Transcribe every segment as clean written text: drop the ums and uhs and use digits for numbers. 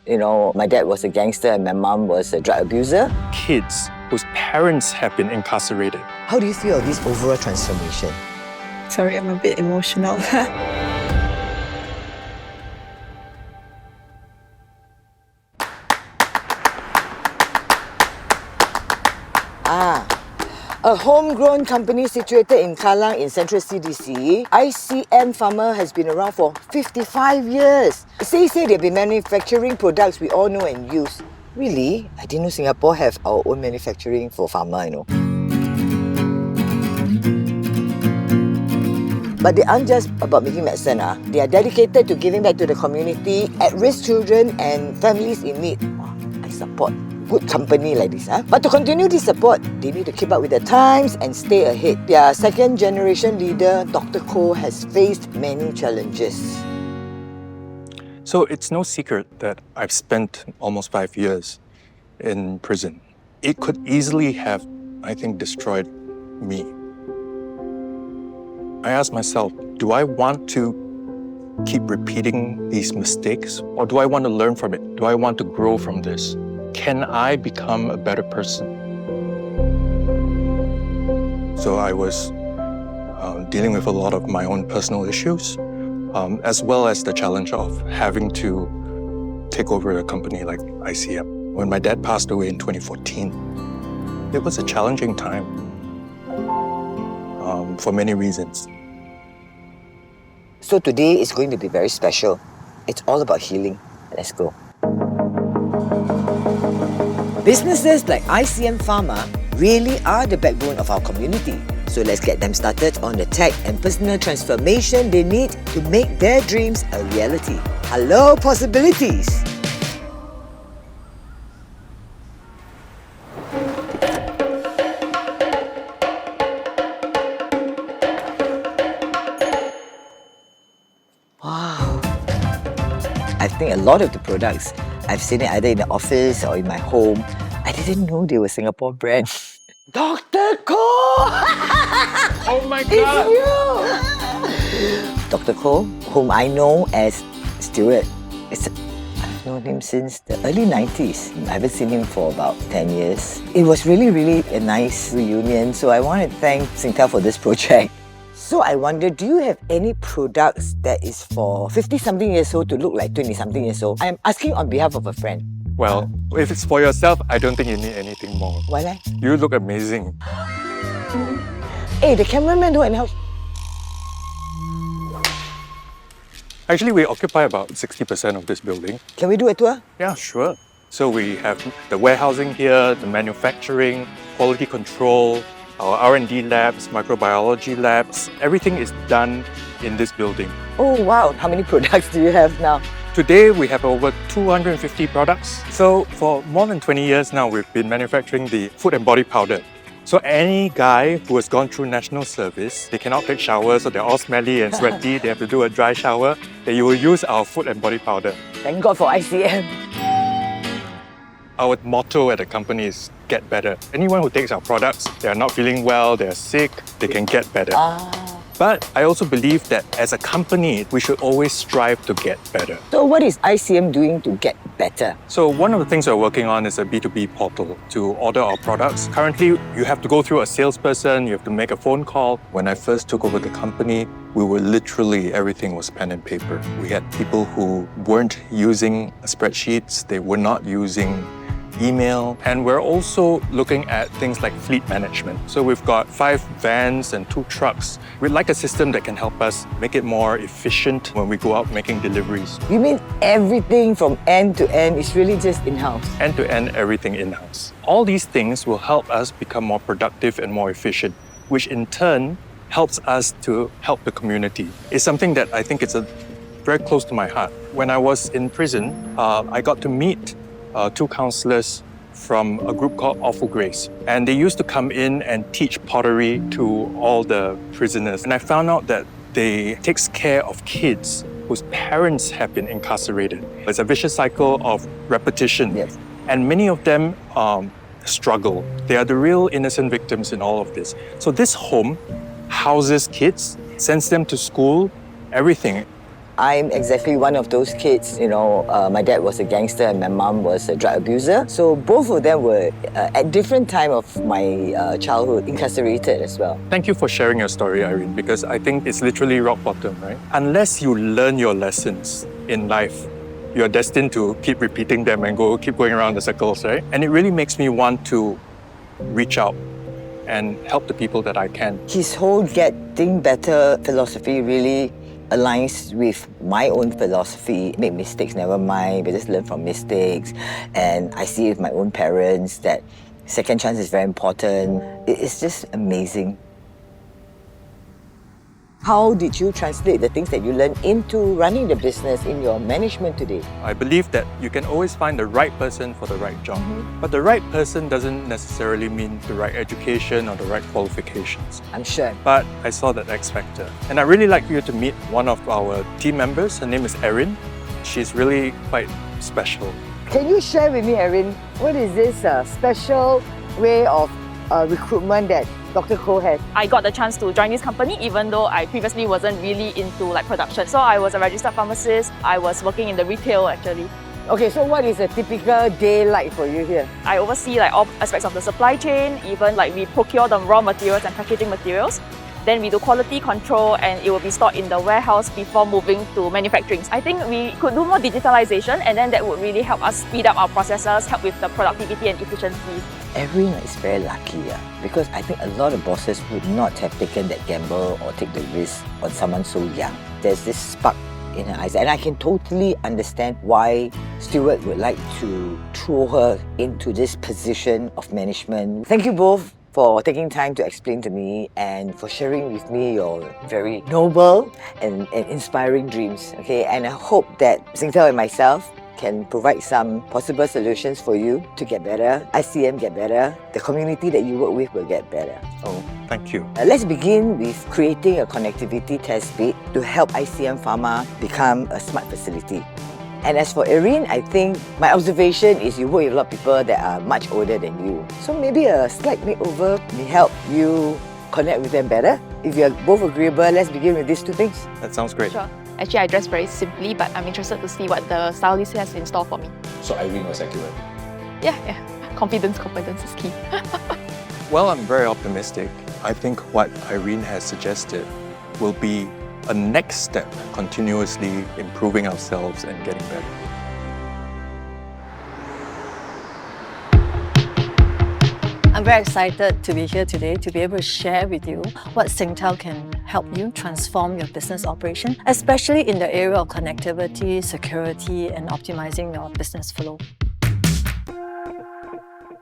My dad was a gangster and my mom was a drug abuser. Kids whose parents have been incarcerated. How do you feel of this overall transformation? Sorry, I'm a bit emotional. A homegrown company situated in Kallang in central CDC, ICM Pharma has been around for 55 years. Say they've been manufacturing products we all know and use. Really? I didn't know Singapore have our own manufacturing for pharma, But they aren't just about making medicine. They are dedicated to giving back to the community, at-risk children and families in need. I support good company like this. But to continue this support, they need to keep up with the times and stay ahead. Their second-generation leader, Dr Koe, has faced many challenges. So it's no secret that I've spent almost 5 years in prison. It could easily have, I think, destroyed me. I asked myself, do I want to keep repeating these mistakes, or do I want to learn from it? Do I want to grow from this? Can I become a better person? So I was dealing with a lot of my own personal issues, as well as the challenge of having to take over a company like ICM. When my dad passed away in 2014, it was a challenging time for many reasons. So today is going to be very special. It's all about healing. Let's go. Businesses like ICM Pharma really are the backbone of our community. So let's get them started on the tech and personal transformation they need to make their dreams a reality. Hello, possibilities! Wow! I think a lot of the products, I've seen it either in the office or in my home. I didn't know they were Singapore brand. Dr Koe! Oh my God! It's you! Dr Koe, whom I know as Stuart. I've known him since the early 90s. I haven't seen him for about 10 years. It was really, really a nice reunion. So I want to thank Singtel for this project. So I wonder, do you have any products that is for 50-something years old to look like 20-something years old? I am asking on behalf of a friend. Well, if it's for yourself, I don't think you need anything more. Why? You look amazing. Hey, the cameraman don't help. Actually, we occupy about 60% of this building. Can we do a tour? Yeah, sure. So we have the warehousing here, the manufacturing, quality control, our R&D labs, microbiology labs. Everything is done in this building. Oh, wow. How many products do you have now? Today, we have over 250 products. So for more than 20 years now, we've been manufacturing the foot and body powder. So any guy who has gone through national service, they cannot take showers, so they're all smelly and sweaty, they have to do a dry shower, then you will use our foot and body powder. Thank God for ICM. Our motto at the company is get better. Anyone who takes our products, they are not feeling well, they're sick, they can get better. But I also believe that as a company, we should always strive to get better. So what is ICM doing to get better? So one of the things we're working on is a B2B portal to order our products. Currently, you have to go through a salesperson, you have to make a phone call. When I first took over the company, we were literally, everything was pen and paper. We had people who weren't using spreadsheets, they were not using email, and we're also looking at things like fleet management. So we've got 5 vans and 2 trucks. We'd like a system that can help us make it more efficient when we go out making deliveries. You mean everything from end to end is really just in-house? End to end, everything in-house. All these things will help us become more productive and more efficient, which in turn helps us to help the community. It's something that I think it's very close to my heart. When I was in prison, I got to meet 2 counselors from a group called Awful Grace. And they used to come in and teach pottery to all the prisoners. And I found out that they take care of kids whose parents have been incarcerated. It's a vicious cycle of repetition. Yes. And many of them struggle. They are the real innocent victims in all of this. So this home houses kids, sends them to school, everything. I'm exactly one of those kids. My dad was a gangster and my mom was a drug abuser. So both of them were at different time of my childhood incarcerated as well. Thank you for sharing your story, Irene, because I think it's literally rock bottom, right? Unless you learn your lessons in life, you're destined to keep repeating them and keep going around the circles, right? And it really makes me want to reach out and help the people that I can. His whole getting better philosophy really aligns with my own philosophy. Make mistakes, never mind, but just learn from mistakes. And I see it with my own parents that second chance is very important. It's just amazing. How did you translate the things that you learned into running the business in your management today? I believe that you can always find the right person for the right job. But the right person doesn't necessarily mean the right education or the right qualifications. I'm sure. But I saw that X factor. And I'd really like you to meet one of our team members. Her name is Erin. She's really quite special. Can you share with me, Erin, what is this special way of recruitment that Dr. Koe has? I got the chance to join this company even though I previously wasn't really into production. So I was a registered pharmacist. I was working in the retail actually. Okay, so what is a typical day like for you here? I oversee all aspects of the supply chain, even we procure the raw materials and packaging materials. Then we do quality control and it will be stored in the warehouse before moving to manufacturing. I think we could do more digitalization and then that would really help us speed up our processes, help with the productivity and efficiency. Erin is very lucky because I think a lot of bosses would not have taken that gamble or take the risk on someone so young. There's this spark in her eyes and I can totally understand why Stuart would like to throw her into this position of management. Thank you both for taking time to explain to me and for sharing with me your very noble and inspiring dreams. Okay, and I hope that Singtel and myself can provide some possible solutions for you to get better. ICM get better. The community that you work with will get better. Oh, thank you. Let's begin with creating a connectivity test bed to help ICM Pharma become a smart facility. And as for Erin, I think my observation is you work with a lot of people that are much older than you. So maybe a slight makeover may help you connect with them better. If you're both agreeable, let's begin with these two things. That sounds great. Sure. Actually, I dress very simply, but I'm interested to see what the stylist has in store for me. So Irene was accurate. Yeah. Confidence is key. Well, I'm very optimistic. I think what Irene has suggested will be a next step, continuously improving ourselves and getting better. I'm very excited to be here today to be able to share with you what Singtel can help you transform your business operation, especially in the area of connectivity, security, and optimizing your business flow.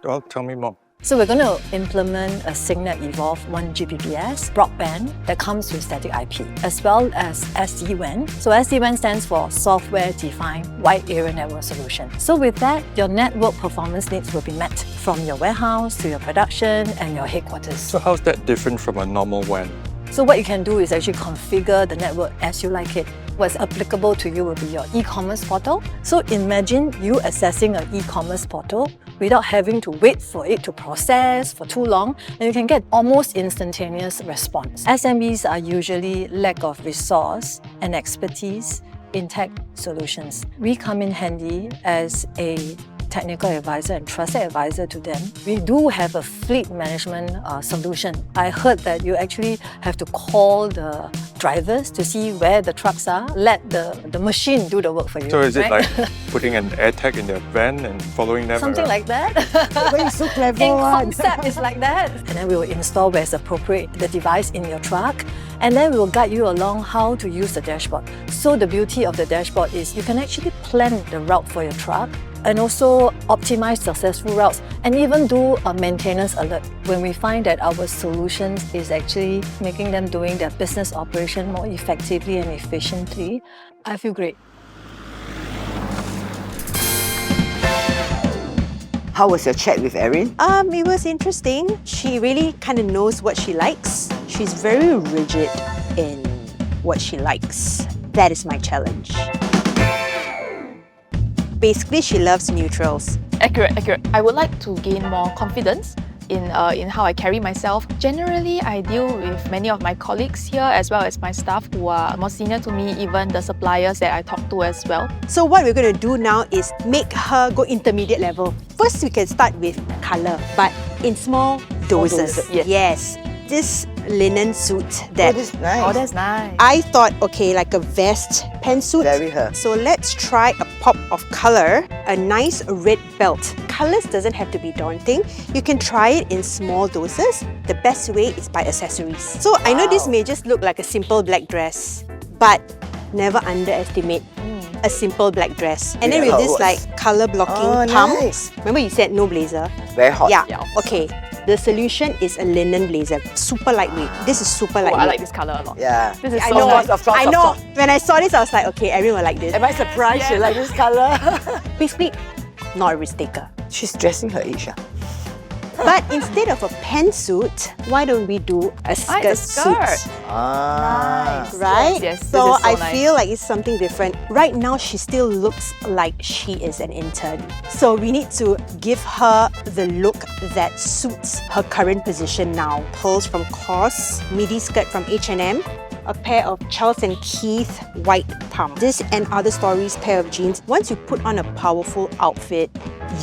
Well, tell me more. So we're going to implement a Signet Evolve 1 Gbps broadband that comes with static IP, as well as SD-WAN. So SD-WAN stands for Software Defined Wide Area Network Solution. So with that, your network performance needs will be met from your warehouse to your production and your headquarters. So how's that different from a normal WAN? So what you can do is actually configure the network as you like it. What's applicable to you will be your e-commerce portal. So imagine you accessing an e-commerce portal without having to wait for it to process for too long, and you can get almost instantaneous response. SMEs are usually lack of resource and expertise in tech solutions. We come in handy as a technical advisor and trusted advisor to them. We do have a fleet management solution. I heard that you actually have to call the drivers to see where the trucks are, let the machine do the work for you. So is it right? like putting an air tag in their van and following them Something around? like that. But it's so clever. In concept, it's like that. And then we will install where it's appropriate the device in your truck. And then we will guide you along how to use the dashboard. So the beauty of the dashboard is you can actually plan the route for your truck and also optimize successful routes and even do a maintenance alert when we find that our solutions is actually making them doing their business operation more effectively and efficiently. I feel great. How was your chat with Erin? It was interesting. She really kind of knows what she likes. She's very rigid in what she likes. That is my challenge. Basically, she loves neutrals. Accurate. I would like to gain more confidence in how I carry myself. Generally, I deal with many of my colleagues here as well as my staff who are more senior to me, even the suppliers that I talk to as well. So what we're going to do now is make her go intermediate level. First, we can start with colour, but in small doses. Yes. Yes. This linen suit that Oh, this is nice. Oh, that's nice. I thought, okay, like a vest pantsuit. Very her. So let's try a pop of colour, a nice red belt. Colours doesn't have to be daunting. You can try it in small doses. The best way is by accessories. So I know this may just look like a simple black dress, but never underestimate a simple black dress. And then Yeah, with this what's- like colour blocking Oh, pumps. nice. Remember you said no blazer? Very hot. Yeah. Yeah. Okay. The solution is a linen blazer. Super lightweight. This is super Oh, lightweight. I like this colour a lot. Yeah. This is I so know. nice. Of course, I of know. course. When I saw this, I was like, okay, everyone like this. Am I surprised you like this colour? Basically, not a risk taker. She's dressing her age. But instead of a pantsuit, why don't we do a skirt, it's a skirt. suit? Ah. Right? Yes, this so is so I nice. feel like it's something different. Right now, she still looks like she is an intern. So we need to give her the look that suits her current position now. Pearls from COS, midi skirt from H&M, a pair of Charles & Keith white pump. This and Other Stories pair of jeans. Once you put on a powerful outfit,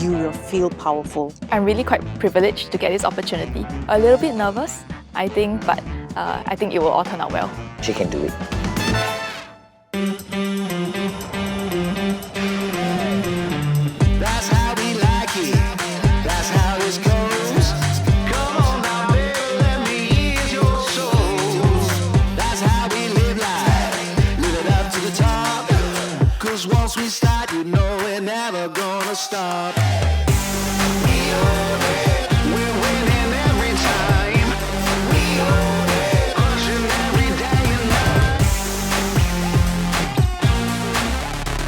you will feel powerful. I'm really quite privileged to get this opportunity. A little bit nervous, I think, but I think it will all turn out well. She can do it. That's how we like it. That's how it goes. Come on now, baby, let me ease your soul. That's how we live life. Live it up to the top. 'Cause once we start, you know we're never gonna stop. We own it. We're winning every time. We own it. Pushing every day and night.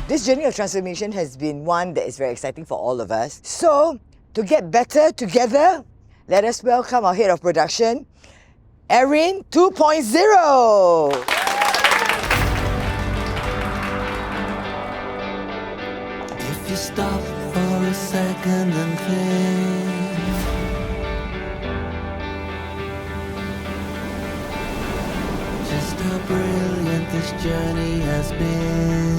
This journey of transformation has been one that is very exciting for all of us. So, to get better together, let us welcome our head of production, Erin 2.0. If you stop for a second and think, just how brilliant this journey has been.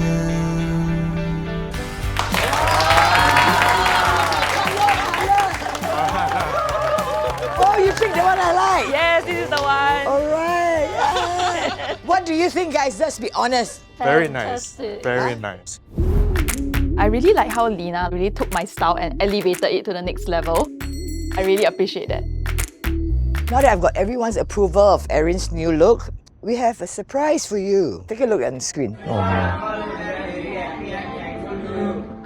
Oh, you picked the one I like. Yes, this is the one. All right. What do you think, guys? Let's be honest. Very nice. Very nice. I really like how Lina really took my style and elevated it to the next level. I really appreciate that. Now that I've got everyone's approval of Erin's new look, we have a surprise for you. Take a look at the screen.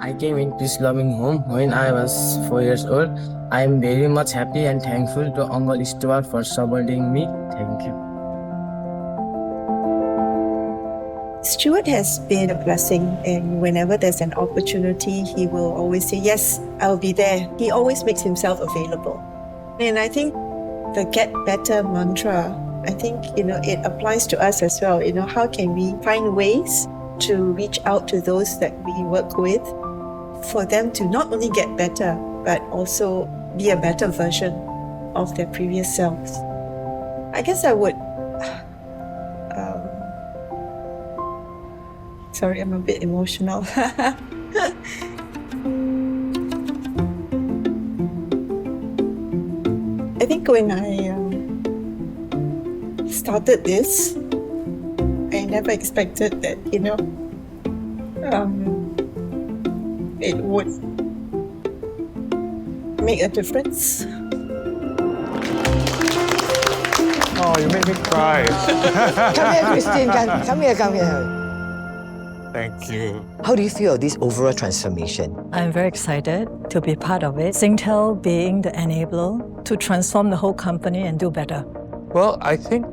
I came into this loving home when I was 4 years old. I am very much happy and thankful to Uncle Stuart for supporting me. Thank you. Stuart has been a blessing, and whenever there's an opportunity, he will always say, yes, I'll be there. He always makes himself available. And I think the get better mantra, I think, it applies to us as well. How can we find ways to reach out to those that we work with for them to not only get better, but also be a better version of their previous selves? I guess I would sorry, I'm a bit emotional. I think when I started this, I never expected that, it would make a difference. Oh, you made me cry. Come here, Christine. Come here. Thank you. How do you feel this overall transformation? I'm very excited to be part of it. Singtel being the enabler to transform the whole company and do better. Well, I think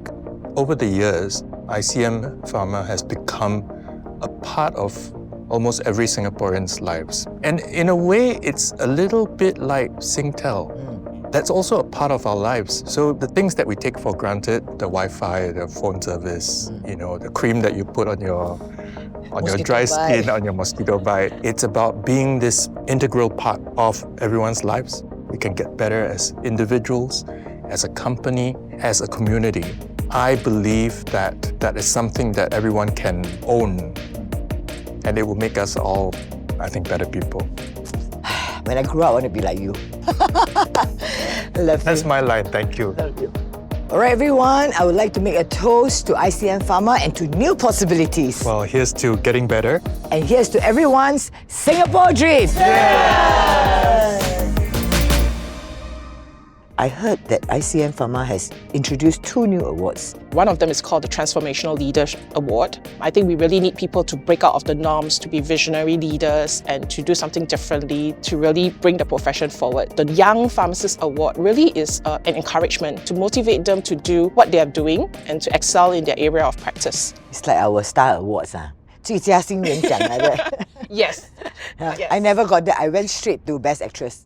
over the years, ICM Pharma has become a part of almost every Singaporean's lives. And in a way, it's a little bit like Singtel. That's also a part of our lives. So the things that we take for granted, the Wi-Fi, the phone service, the cream that you put on your Mosquito dry bite. skin, on your mosquito bite, it's about being this integral part of everyone's lives. we can get better as individuals, as a company, as a community. I believe that that is something that everyone can own, and it will make us all, I think, better people. When I grow up, I want to be like you. Love That's you. my line, thank you. Love you. All right, everyone, I would like to make a toast to ICM Pharma and to new possibilities. Well, here's to getting better. And here's to everyone's Singapore dream. I heard that ICM Pharma has introduced 2 new awards. One of them is called the Transformational Leader Award. I think we really need people to break out of the norms, to be visionary leaders and to do something differently, to really bring the profession forward. The Young Pharmacist Award really is an encouragement to motivate them to do what they are doing and to excel in their area of practice. It's like our Star Awards. 最佳新人奖来的. Yes. I never got that. I went straight to Best Actress.